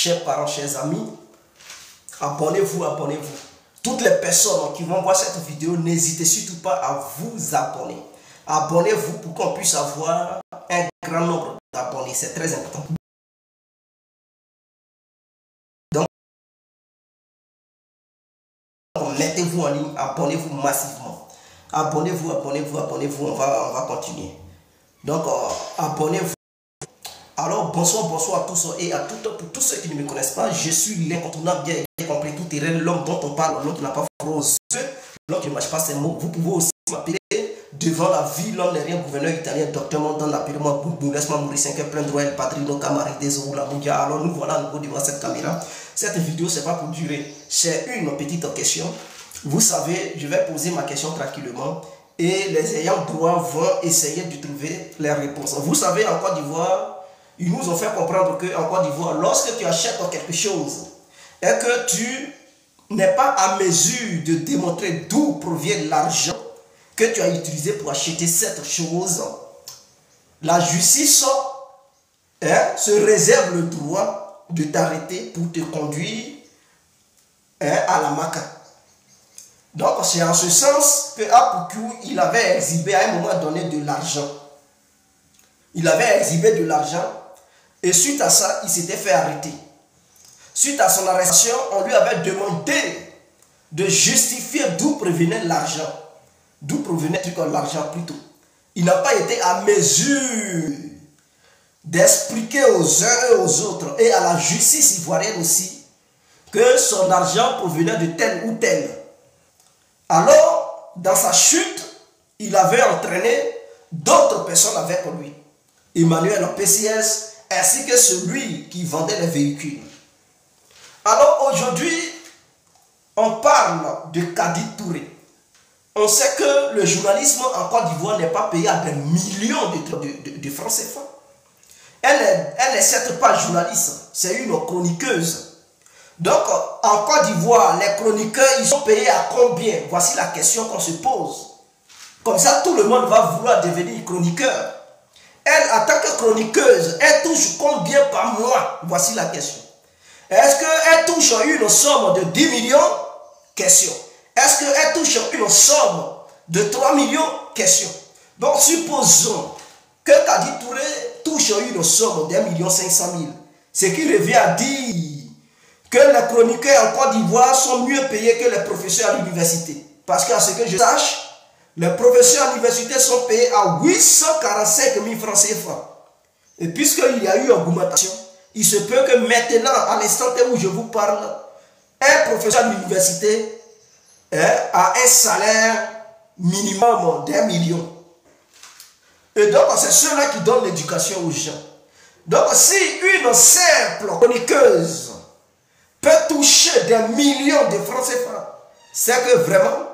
chers parents, chers amis, abonnez-vous, abonnez-vous. Toutes les personnes qui vont voir cette vidéo, n'hésitez surtout pas à vous abonner. Abonnez-vous pour qu'on puisse avoir un grand nombre d'abonnés. C'est très important. Donc, mettez-vous en ligne, abonnez-vous massivement. Abonnez-vous, abonnez-vous, abonnez-vous. On va continuer. Donc, abonnez-vous. Alors, bonsoir, bonsoir à tous et à toutes. Pour tous ceux qui ne me connaissent pas, je suis l'incontournable, bien compris, tout terrain, l'homme dont on parle, l'homme qui n'a pas froid aux yeux, l'homme qui ne mâche pas ses mots. Vous pouvez aussi m'appeler devant la vie, l'homme n'est rien, gouverneur italien, docteur Mondon, appelez-moi Boubou, laisse-moi mourir 5 heures, plein droit, el padrino, camarade, désolé, la mondiale. Alors, nous voilà à nouveau devant cette caméra. Cette vidéo, c'est pas pour durer. C'est une petite question. Vous savez, je vais poser ma question tranquillement et les ayants droit vont essayer de trouver les réponses. Vous savez, en Côte d'Ivoire, ils nous ont fait comprendre qu'en Côte d'Ivoire, lorsque tu achètes quelque chose et que tu n'es pas à mesure de démontrer d'où provient l'argent que tu as utilisé pour acheter cette chose, la justice se réserve le droit de t'arrêter pour te conduire à la Maka. Donc c'est en ce sens que Apoukou, il avait exhibé à un moment donné de l'argent. Il avait exhibé de l'argent et suite à ça, il s'était fait arrêter. Suite à son arrestation, on lui avait demandé de justifier d'où provenait l'argent. D'où provenait l'argent plutôt. Il n'a pas été à mesure d'expliquer aux uns et aux autres et à la justice ivoirienne aussi que son argent provenait de tel ou tel. Alors, dans sa chute, il avait entraîné d'autres personnes avec lui. Emmanuel PCS ainsi que celui qui vendait les véhicules. Alors aujourd'hui, on parle de Kadi Touré. On sait que le journalisme en Côte d'Ivoire n'est pas payé à des millions de francs CFA. Elle n'est certes pas journaliste, c'est une chroniqueuse. Donc, en Côte d'Ivoire, les chroniqueurs, ils sont payés à combien? Voici la question qu'on se pose. Comme ça, tout le monde va vouloir devenir chroniqueur. Elle, en tant que chroniqueuse, elle touche combien par mois? Voici la question. Est-ce qu'elle touche une somme de 10 millions? Question. Est-ce qu'elle touche une somme de 3 millions? Question. Donc, supposons que Kadi Touré touche une somme d'1,5 million. Ce qui revient à dire que les chroniqueurs en Côte d'Ivoire sont mieux payés que les professeurs à l'université. Parce qu'à ce que je sache, les professeurs à l'université sont payés à 845 000 francs CFA. Et puisqu'il y a eu augmentation, il se peut que maintenant, à l'instant où je vous parle, un professeur à l'université a un salaire minimum d'1 million. Et donc, c'est ceux-là qui donnent l'éducation aux gens. Donc, si une simple chroniqueuse peut toucher des millions de francs CFA, c'est que vraiment,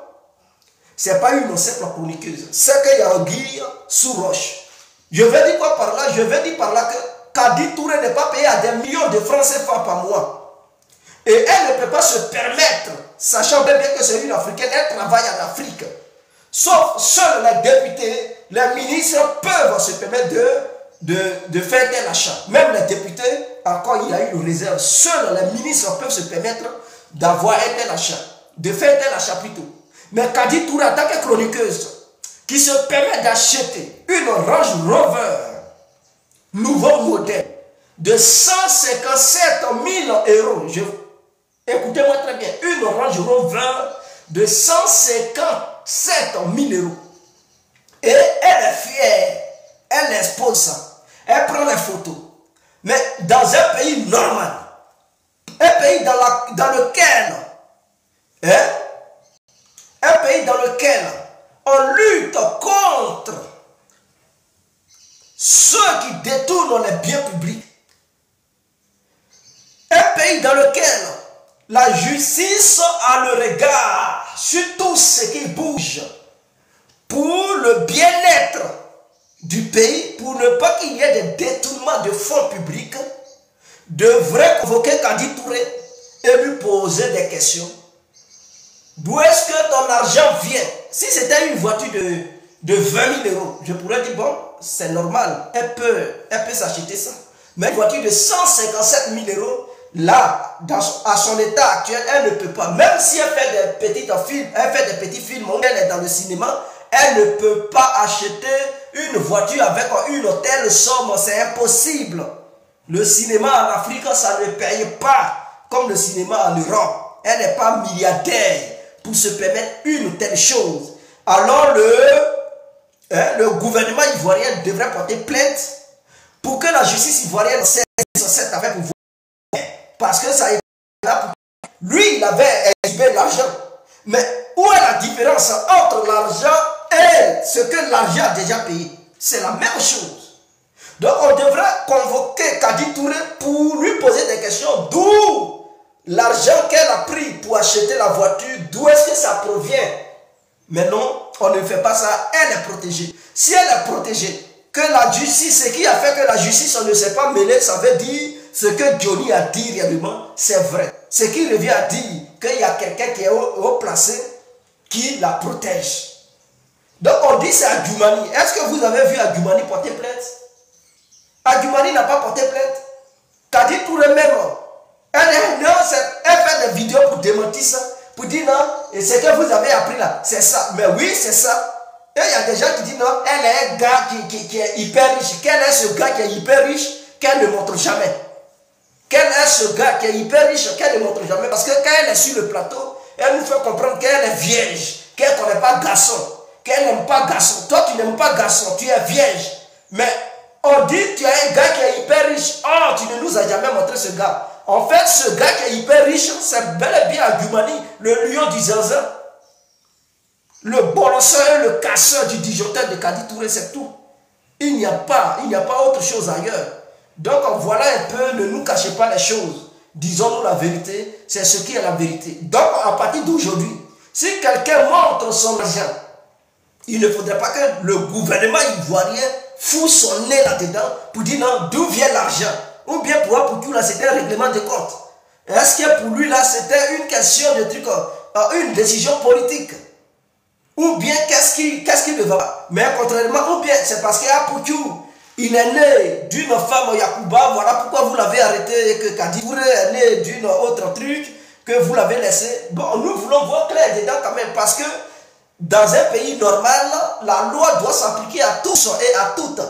ce n'est pas une simple chroniqueuse. C'est qu'il y a un guille sous roche. Je vais dire quoi par là? Je vais dire par là que Kadi Touré n'est pas payé à des millions de francs CFA par mois. Et elle ne peut pas se permettre, sachant bien que c'est une Africaine, elle travaille en Afrique. Sauf seuls les députés, les ministres peuvent se permettre de faire tel achat. Même les députés, encore il y a une réserve, seuls les ministres peuvent se permettre d'avoir un tel achat, de faire tel achat plutôt. Mais Kadi Touré, en tant que chroniqueuse, qui se permet d'acheter une Range Rover nouveau modèle de 157 000 euros. Écoutez-moi très bien, une Range Rover de 157 000 euros. Et elle est fière, elle expose ça, elle prend les photos. Mais dans un pays normal, un pays dans lequel on lutte contre ceux qui détournent les biens publics, un pays dans lequel la justice a le regard sur tout ce qui bouge pour le bien-être du pays, pour ne pas qu'il y ait des détournements de fonds publics, devrait convoquer Kadi Touré et lui poser des questions. D'où est-ce que ton argent vient? Si c'était une voiture de 20 000 euros, je pourrais dire, bon, c'est normal, elle peut s'acheter ça. Mais une voiture de 157 000 euros, là, à son état actuel, elle ne peut pas. Même si elle fait des petits films, elle est dans le cinéma, elle ne peut pas acheter une voiture avec une telle somme. C'est impossible. Le cinéma en Afrique, ça ne paye pas comme le cinéma en Europe. Elle n'est pas milliardaire pour se permettre une telle chose. Alors le gouvernement ivoirien devrait porter plainte pour que la justice ivoirienne cesse cette affaire pour vous. Parce que ça est là. Lui, il avait exhibé l'argent. Mais où est la différence entre l'argent et ce que l'argent a déjà payé? C'est la même chose. Donc on devrait convoquer Kadi Touré pour lui poser des questions. D'où l'argent qu'elle a pris pour acheter la voiture, d'où est-ce que ça provient? Mais non, on ne fait pas ça. Elle est protégée. Si elle est protégée, que la justice, ce qui a fait que la justice on ne s'est pas mêlée, ça veut dire ce que Johnny a dit réellement, c'est vrai. Ce qui revient à dire qu'il y a quelqu'un qui est haut placé qui la protège. Donc on dit c'est Adjoumani. Est-ce que vous avez vu Adjoumani porter plainte? Adjoumani n'a pas porté plainte. Kadi Touré même, elle fait des vidéos pour démentir ça, pour dire non, et ce que vous avez appris là, c'est ça. Mais oui, c'est ça. Et il y a des gens qui disent non, elle est un gars qui est hyper riche. Quel est ce gars qui est hyper riche qu'elle ne montre jamais? Quel est ce gars qui est hyper riche qu'elle ne montre jamais? Parce que quand elle est sur le plateau, elle nous fait comprendre qu'elle est vierge, qu'elle ne connaît pas garçon, qu'elle n'aime pas garçon. Toi, tu n'aimes pas garçon, tu es vierge. Mais on dit tu es un gars qui est hyper riche. Oh, tu ne nous as jamais montré ce gars. En fait, ce gars qui est hyper riche, c'est bel et bien Adjoumani, le lion du zinzin. Le bolosseur, le casseur du disjoncteur de Kadi Touré, c'est tout. Il n'y a pas autre chose ailleurs. Donc voilà un peu, ne nous cachez pas les choses. Disons-nous la vérité, c'est ce qui est la vérité. Donc à partir d'aujourd'hui, si quelqu'un montre son argent, il ne faudrait pas que le gouvernement ivoirien fout son nez là-dedans pour dire non, d'où vient l'argent? Ou bien pour tout là, c'était un règlement de compte. Est-ce que pour lui là, c'était une question de truc, une décision politique? Ou bien qu'est-ce qu'il ne va pas? Mais contrairement, ou bien c'est parce qu'à Poutou, il est né d'une femme Yakuba, voilà pourquoi vous l'avez arrêté, et que Kadi Touré est né d'une autre truc, que vous l'avez laissé. Bon, nous voulons voir clair dedans quand même, parce que dans un pays normal, la loi doit s'appliquer à tous et à toutes.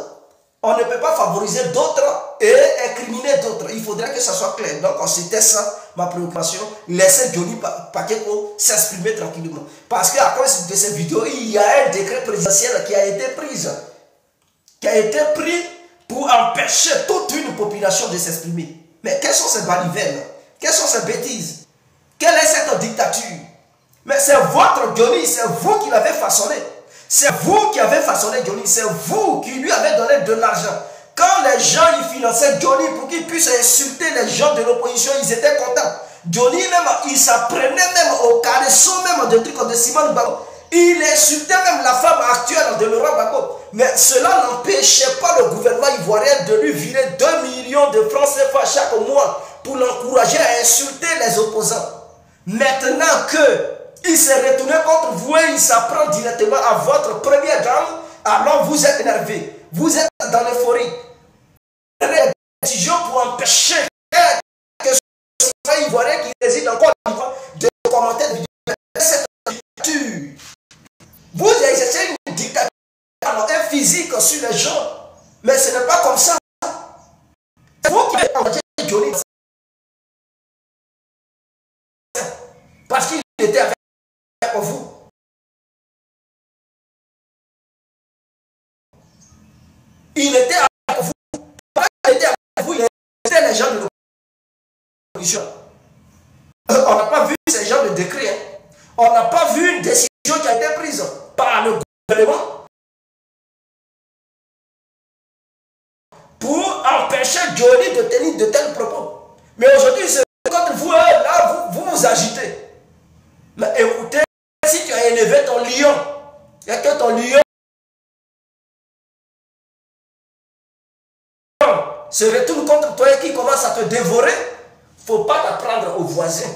On ne peut pas favoriser d'autres et incriminer d'autres. Il faudrait que ça soit clair. Donc, c'était ça ma préoccupation. Laissez Johnny Pakeko s'exprimer tranquillement. Parce qu'à cause de ces vidéos, il y a un décret présidentiel qui a été pris pour empêcher toute une population de s'exprimer. Mais quelles sont ces balivelles? Quelles sont ces bêtises? Quelle est cette dictature? Mais c'est votre Johnny, c'est vous qui l'avez façonné. C'est vous qui avez façonné Johnny, c'est vous qui lui avez donné de l'argent. Quand les gens ils finançaient Johnny pour qu'il puisse insulter les gens de l'opposition, ils étaient contents. Johnny même, il s'apprenait même au caresson même de trucs de Simone Bagbo. Il insultait même la femme actuelle de Laurent Gbagbo. Mais cela n'empêchait pas le gouvernement ivoirien de lui virer 2 millions de francs CFA chaque mois pour l'encourager à insulter les opposants. Maintenant que il s'est retourné contre vous et il s'apprend directement à votre première dame, alors vous êtes énervé. Vous êtes dans l'euphorie. Les décisions pour empêcher que ce soit ivoirien qui réside encore de commenter cette dictature. Vous exercez une dictature physique sur les gens, mais ce n'est pas comme ça. C'est vous qui avez envoyé Johnny. Parce qu'il était avec vous. Il était avec vous. Il était avec vous. Il était les gens de l'opposition. On n'a pas vu ces gens de décret. Hein. On n'a pas vu une décision qui a été prise par le gouvernement pour empêcher Johnny de tenir de tels propos. Mais aujourd'hui, c'est contre vous, là, vous agitez. Mais écoutez, si tu as élevé ton lion, et que ton lion se retourne contre toi et qui commence à te dévorer, il ne faut pas t'apprendre aux voisins.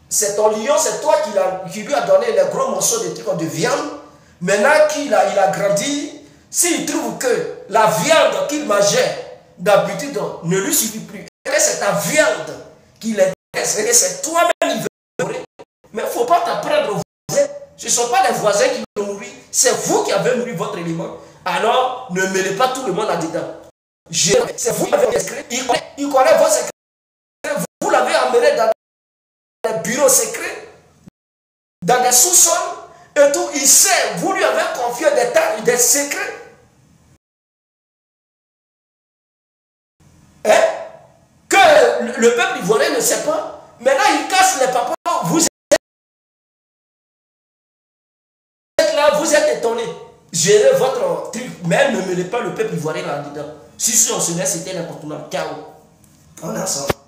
C'est ton lion, c'est toi qui lui a donné les gros morceaux de viande. Maintenant qu'il a grandi, s'il trouve que la viande qu'il mangeait d'habitude ne lui suffit plus, et que c'est ta viande qui l'intéresse. C'est toi-même qui veux nourrir. Mais il ne faut pas t'apprendre aux voisins. Ce ne sont pas les voisins qui l'ont nourri. C'est vous qui avez nourri votre élément. Alors, ne mêlez pas tout le monde là-dedans. C'est vous qui avez inscrit. Il connaît vos secrets. Vous l'avez amené dans des bureaux secrets, dans des sous-sols, et tout. Il sait, vous lui avez confié des secrets. Hein? Que le peuple ivoirien ne sait pas. Maintenant, il casse les papas. Vous êtes là, vous êtes étonnés. Gérez votre truc, mais ne mêlez pas le peuple ivoirien là-dedans. Si on se laisse, c'était l'incontournable. Ciao. On est ensemble.